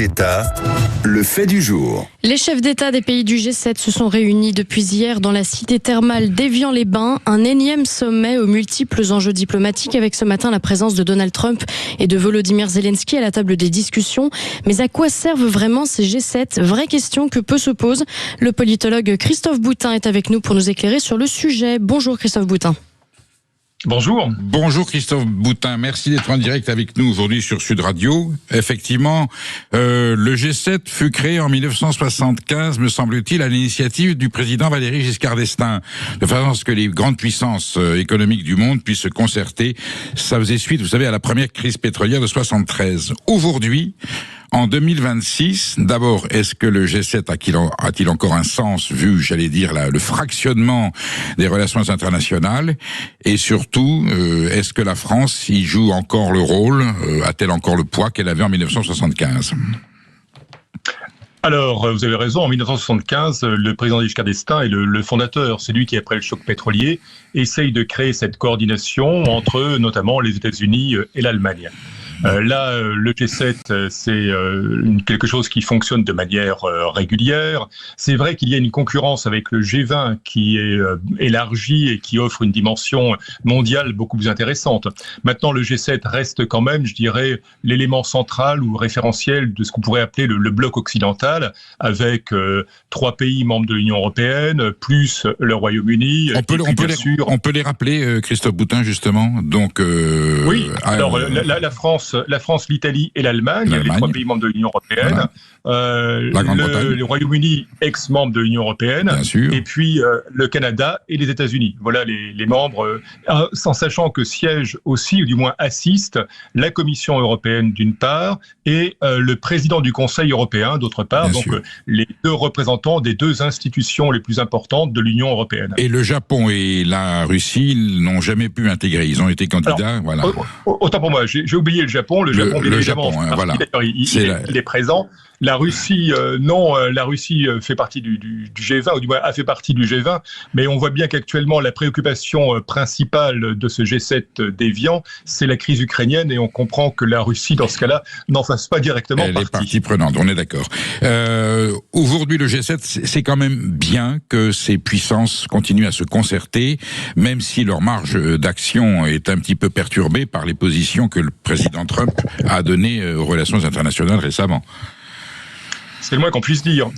États, le fait du jour. Les chefs d'État des pays du G7 se sont réunis depuis hier dans la cité thermale d'Évian-les-Bains. Un énième sommet aux multiples enjeux diplomatiques avec ce matin la présence de Donald Trump et de Volodymyr Zelensky à la table des discussions. Mais à quoi servent vraiment ces G7 ? Vraie question que peu se pose. Le politologue Christophe Boutin est avec nous pour nous éclairer sur le sujet. Bonjour Christophe Boutin. Bonjour. Bonjour Christophe Boutin, merci d'être en direct avec nous aujourd'hui sur Sud Radio. Effectivement, le G7 fut créé en 1975, me semble-t-il, à l'initiative du président Valéry Giscard d'Estaing, de façon à ce que les grandes puissances économiques du monde puissent se concerter. Ça faisait suite, vous savez, à la première crise pétrolière de 73. Aujourd'hui, en 2026, d'abord, est-ce que le G7 a-t-il encore un sens vu, j'allais dire, le fractionnement des relations internationales? Et surtout, est-ce que la France y joue encore le rôle, a-t-elle encore le poids qu'elle avait en 1975? Alors, vous avez raison, en 1975, le président Giscard d'Estaing est le fondateur. C'est lui qui, après le choc pétrolier, essaye de créer cette coordination entre notamment les États-Unis et l'Allemagne. Là, le G7, c'est quelque chose qui fonctionne de manière régulière. C'est vrai qu'il y a une concurrence avec le G20 qui est élargie et qui offre une dimension mondiale beaucoup plus intéressante. Maintenant, le G7 reste quand même, je dirais, l'élément central ou référentiel de ce qu'on pourrait appeler le bloc occidental, avec 3 pays membres de l'Union européenne, plus le Royaume-Uni. On peut les rappeler, Christophe Boutin, justement. Donc, oui, alors la France, l'Italie et l'Allemagne, les 3 pays membres de l'Union européenne. Voilà. Le Royaume-Uni, ex-membre de l'Union européenne. Et puis le Canada et les États-Unis. Voilà les membres, en sachant que siège aussi, ou du moins assiste, la Commission européenne d'une part, et le président du Conseil européen d'autre part. Donc les 2 représentants des 2 institutions les plus importantes de l'Union européenne. Et le Japon et la Russie n'ont jamais pu intégrer. Ils ont été candidats. Alors, voilà. Autant pour moi, j'ai oublié le Japon. Le Japon, bien évidemment, voilà. Il est présent. La Russie, non, la Russie fait partie du G20, ou du moins a fait partie du G20, mais on voit bien qu'actuellement, la préoccupation principale de ce G7 d'Évian, c'est la crise ukrainienne, et on comprend que la Russie, dans ce cas-là, n'en fasse pas directement partie. Elle est partie prenante, on est d'accord. Aujourd'hui, le G7, c'est quand même bien que ces puissances continuent à se concerter, même si leur marge d'action est un petit peu perturbée par les positions que le président Trump a données aux relations internationales récemment. C'est le moins qu'on puisse dire.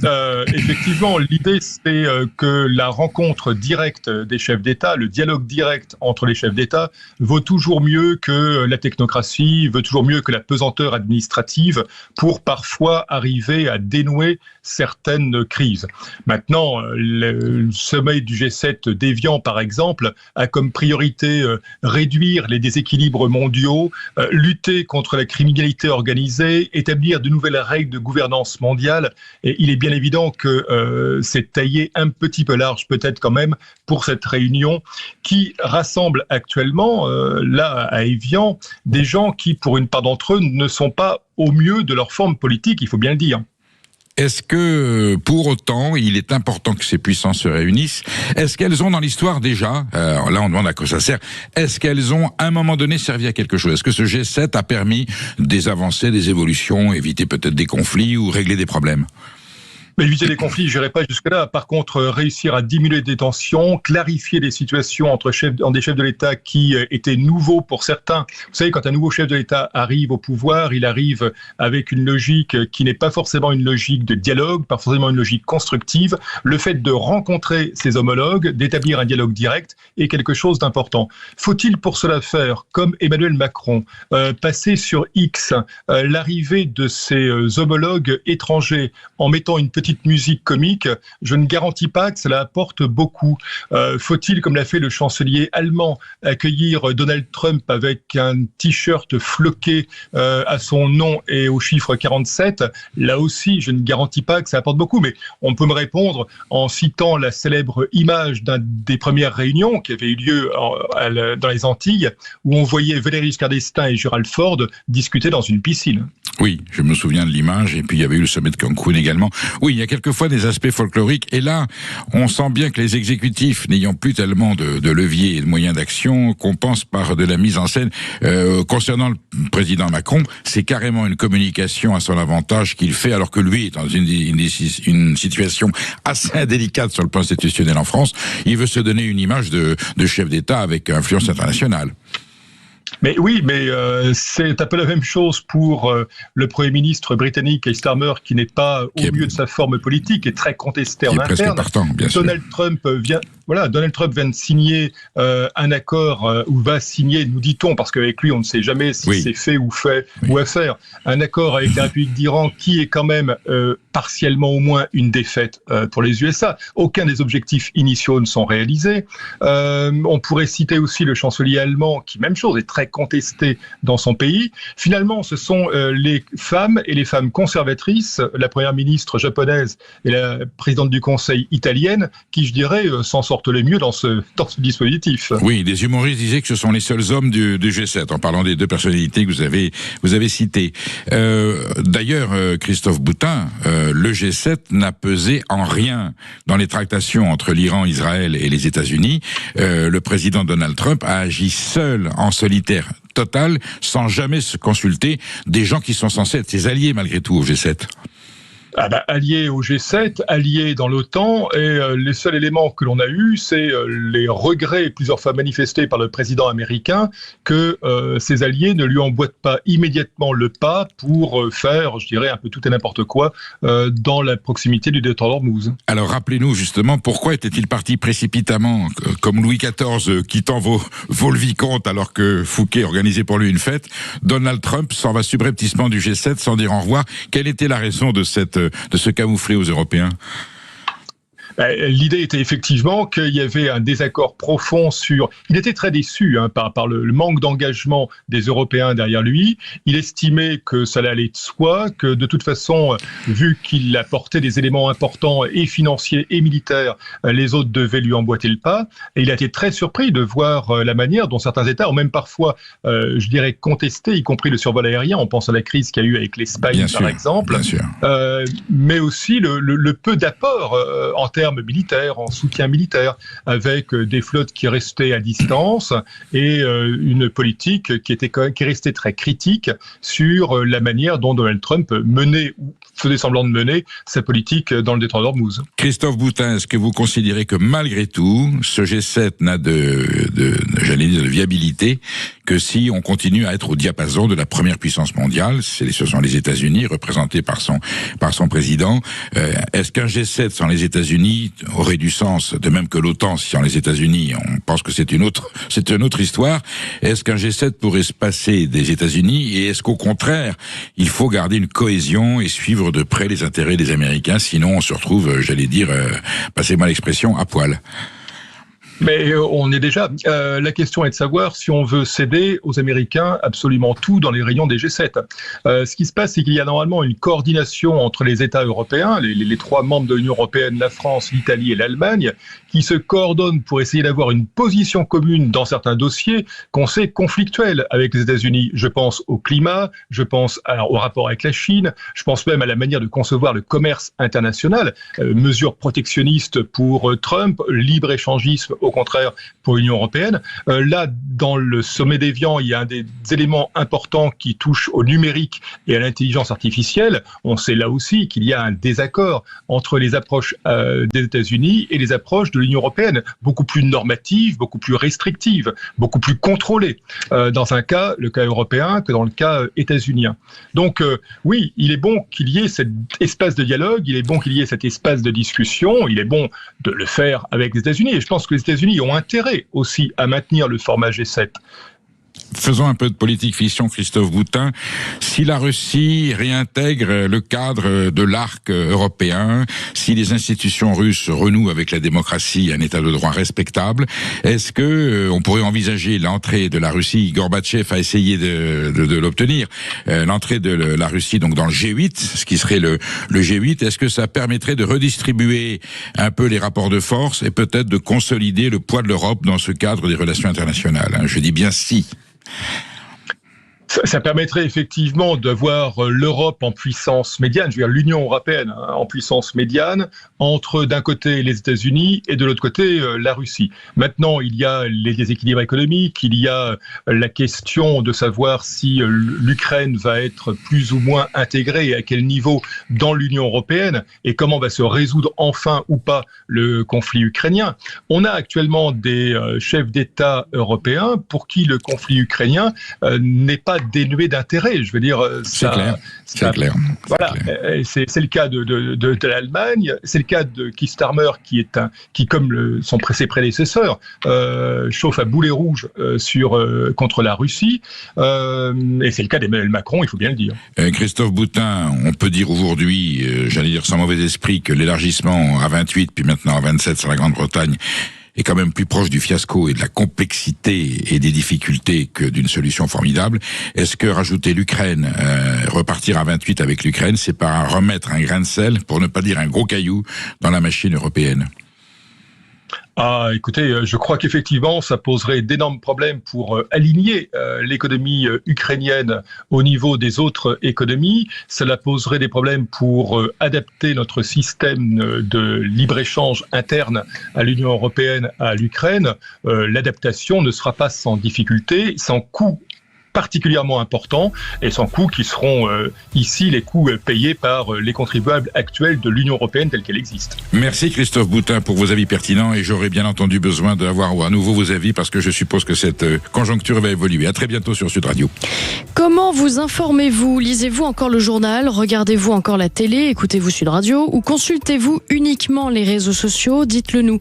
Effectivement, l'idée, c'est que la rencontre directe des chefs d'État, le dialogue direct entre les chefs d'État, vaut toujours mieux que la technocratie, vaut toujours mieux que la pesanteur administrative pour parfois arriver à dénouer certaines crises. Maintenant, le sommet du G7 d'Évian, par exemple, a comme priorité réduire les déséquilibres mondiaux, lutter contre la criminalité organisée, établir de nouvelles règles de gouvernance mondiale. Et il est bien évident que c'est taillé un petit peu large peut-être quand même pour cette réunion qui rassemble actuellement, là à Évian, des gens qui pour une part d'entre eux ne sont pas au mieux de leur forme politique, il faut bien le dire. Est-ce que, pour autant, il est important que ces puissances se réunissent? Est-ce qu'elles ont dans l'histoire déjà, là on demande à quoi ça sert, est-ce qu'elles ont à un moment donné servi à quelque chose? Est-ce que ce G7 a permis des avancées, des évolutions, éviter peut-être des conflits ou régler des problèmes? Mais éviter les conflits, je n'irai pas jusque-là. Par contre, réussir à diminuer des tensions, clarifier les situations entre des chefs de l'État qui étaient nouveaux pour certains. Vous savez, quand un nouveau chef de l'État arrive au pouvoir, il arrive avec une logique qui n'est pas forcément une logique de dialogue, pas forcément une logique constructive. Le fait de rencontrer ses homologues, d'établir un dialogue direct est quelque chose d'important. Faut-il pour cela faire, comme Emmanuel Macron, passer sur X l'arrivée de ses homologues étrangers en mettant une petite musique comique? Je ne garantis pas que cela apporte beaucoup. Faut-il, comme l'a fait le chancelier allemand, accueillir Donald Trump avec un t-shirt floqué à son nom et au chiffre 47? Là aussi, je ne garantis pas que ça apporte beaucoup, mais on peut me répondre en citant la célèbre image d'une des premières réunions qui avait eu lieu dans les Antilles, où on voyait Valéry Giscard d'Estaing et Gerald Ford discuter dans une piscine. Oui, je me souviens de l'image, et puis il y avait eu le sommet de Cancun également. Oui, il y a quelquefois des aspects folkloriques, et là, on sent bien que les exécutifs, n'ayant plus tellement de leviers et de moyens d'action, compensent par de la mise en scène. Concernant le président Macron, c'est carrément une communication à son avantage qu'il fait, alors que lui est dans une situation assez indélicate sur le plan institutionnel en France. Il veut se donner une image de chef d'État avec influence internationale. Mais oui, mais c'est un peu la même chose pour le Premier ministre britannique Keir Starmer, qui n'est pas au mieux de sa forme politique et très contesté en interne. Presque partant, bien sûr. Donald Trump vient de signer un accord, ou va signer, nous dit-on, parce qu'avec lui, on ne sait jamais si c'est fait ou à faire, un accord avec la République d'Iran qui est quand même partiellement au moins une défaite pour les USA. Aucun des objectifs initiaux ne sont réalisés. On pourrait citer aussi le chancelier allemand, qui, même chose, est très contesté dans son pays. Finalement, ce sont les femmes et les femmes conservatrices, la première ministre japonaise et la présidente du Conseil italienne, qui, je dirais, s'en sortent le mieux dans ce dispositif. Oui, des humoristes disaient que ce sont les seuls hommes du G7, en parlant des deux personnalités que vous avez citées. D'ailleurs, Christophe Boutin, le G7 n'a pesé en rien dans les tractations entre l'Iran, Israël et les États-Unis. Le président Donald Trump a agi seul, en solitaire total, sans jamais se consulter des gens qui sont censés être ses alliés malgré tout au G7. Alliés au G7, alliés dans l'OTAN, et les seuls éléments que l'on a eus, c'est les regrets plusieurs fois manifestés par le président américain que ses alliés ne lui emboîtent pas immédiatement le pas pour faire, je dirais, un peu tout et n'importe quoi dans la proximité du détroit d'Ormuz. Alors rappelez-nous justement, pourquoi était-il parti précipitamment, comme Louis XIV quittant Vaux-le-Vicomte alors que Fouquet organisait pour lui une fête? Donald Trump s'en va subrepticement du G7 sans dire au revoir. Quelle était la raison de se camoufler aux Européens? L'idée était effectivement qu'il y avait un désaccord profond sur... Il était très déçu par le manque d'engagement des Européens derrière lui. Il estimait que ça allait de soi, que de toute façon, vu qu'il apportait des éléments importants et financiers et militaires, les autres devaient lui emboîter le pas. Et il a été très surpris de voir la manière dont certains États ont même parfois, je dirais, contesté, y compris le survol aérien. On pense à la crise qu'il y a eu avec l'Espagne, par exemple. Bien sûr. Mais aussi le peu d'apport en termes militaires, en soutien militaire, avec des flottes qui restaient à distance et une politique qui est restée très critique sur la manière dont Donald Trump menait ou faisait semblant de mener sa politique dans le détroit d'Ormuz. Christophe Boutin, est-ce que vous considérez que malgré tout, ce G7 n'a de viabilité que si on continue à être au diapason de la première puissance mondiale? Ce sont les États-Unis, représentés par son président. Est-ce qu'un G7 sans les États-Unis aurait du sens, de même que l'OTAN sans les États-Unis? On pense que c'est une autre histoire. Est-ce qu'un G7 pourrait se passer des États-Unis, et est-ce qu'au contraire, il faut garder une cohésion et suivre de près les intérêts des Américains, sinon on se retrouve, passez-moi l'expression, à poil? Mais on est déjà... la question est de savoir si on veut céder aux Américains absolument tout dans les rayons des G7. Ce qui se passe, c'est qu'il y a normalement une coordination entre les États européens, les trois membres de l'Union européenne, la France, l'Italie et l'Allemagne, qui se coordonnent pour essayer d'avoir une position commune dans certains dossiers qu'on sait conflictuels avec les États-Unis. Je pense au climat, je pense au rapport avec la Chine, je pense même à la manière de concevoir le commerce international, mesures protectionnistes pour Trump, libre-échangisme au contraire pour l'Union européenne. Là, dans le sommet d'Évian, il y a un des éléments importants qui touche au numérique et à l'intelligence artificielle. On sait là aussi qu'il y a un désaccord entre les approches des États-Unis et les approches de l'Union européenne, beaucoup plus normatives, beaucoup plus restrictives, beaucoup plus contrôlées, dans le cas européen, que dans le cas états-unien. Donc oui, il est bon qu'il y ait cet espace de dialogue, il est bon qu'il y ait cet espace de discussion, il est bon de le faire avec les États-Unis, et je pense que les États-Unis ont intérêt aussi à maintenir le format G7. Faisons un peu de politique fiction, Christophe Boutin. Si la Russie réintègre le cadre de l'arc européen, si les institutions russes renouent avec la démocratie, un état de droit respectable, est-ce que on pourrait envisager l'entrée de la Russie? Gorbatchev a essayé de l'obtenir, l'entrée de la Russie donc dans le G8, ce qui serait le G8. Est-ce que ça permettrait de redistribuer un peu les rapports de force et peut-être de consolider le poids de l'Europe dans ce cadre des relations internationales? Je dis bien si. Ça permettrait effectivement d'avoir l'Europe en puissance médiane, je veux dire l'Union européenne en puissance médiane, entre d'un côté les États-Unis et de l'autre côté la Russie. Maintenant, il y a les déséquilibres économiques, il y a la question de savoir si l'Ukraine va être plus ou moins intégrée et à quel niveau dans l'Union européenne et comment va se résoudre enfin ou pas le conflit ukrainien. On a actuellement des chefs d'État européens pour qui le conflit ukrainien n'est pas dénué d'intérêt. Je veux dire, c'est clair. C'est clair. Voilà, c'est le cas de l'Allemagne, c'est le cas de Keir Starmer qui comme ses prédécesseurs, chauffe à boulet rouge contre la Russie, et c'est le cas d'Emmanuel Macron, il faut bien le dire. Christophe Boutin, on peut dire aujourd'hui, j'allais dire sans mauvais esprit, que l'élargissement à 28 puis maintenant à 27 sur la Grande-Bretagne est quand même plus proche du fiasco et de la complexité et des difficultés que d'une solution formidable. Est-ce que rajouter l'Ukraine, repartir à 28 avec l'Ukraine, c'est pas remettre un grain de sel, pour ne pas dire un gros caillou, dans la machine européenne ? Ah, écoutez, je crois qu'effectivement, ça poserait d'énormes problèmes pour aligner l'économie ukrainienne au niveau des autres économies. Cela poserait des problèmes pour adapter notre système de libre-échange interne à l'Union européenne, à l'Ukraine. L'adaptation ne sera pas sans difficulté, sans coût particulièrement importants et sans coûts qui seront ici les coûts payés par les contribuables actuels de l'Union européenne telle qu'elle existe. Merci Christophe Boutin pour vos avis pertinents et j'aurai bien entendu besoin d'avoir à nouveau vos avis parce que je suppose que cette conjoncture va évoluer. À très bientôt sur Sud Radio. Comment vous informez-vous ? Lisez-vous encore le journal ? Regardez-vous encore la télé ? Écoutez-vous Sud Radio ? Ou consultez-vous uniquement les réseaux sociaux ? Dites-le nous.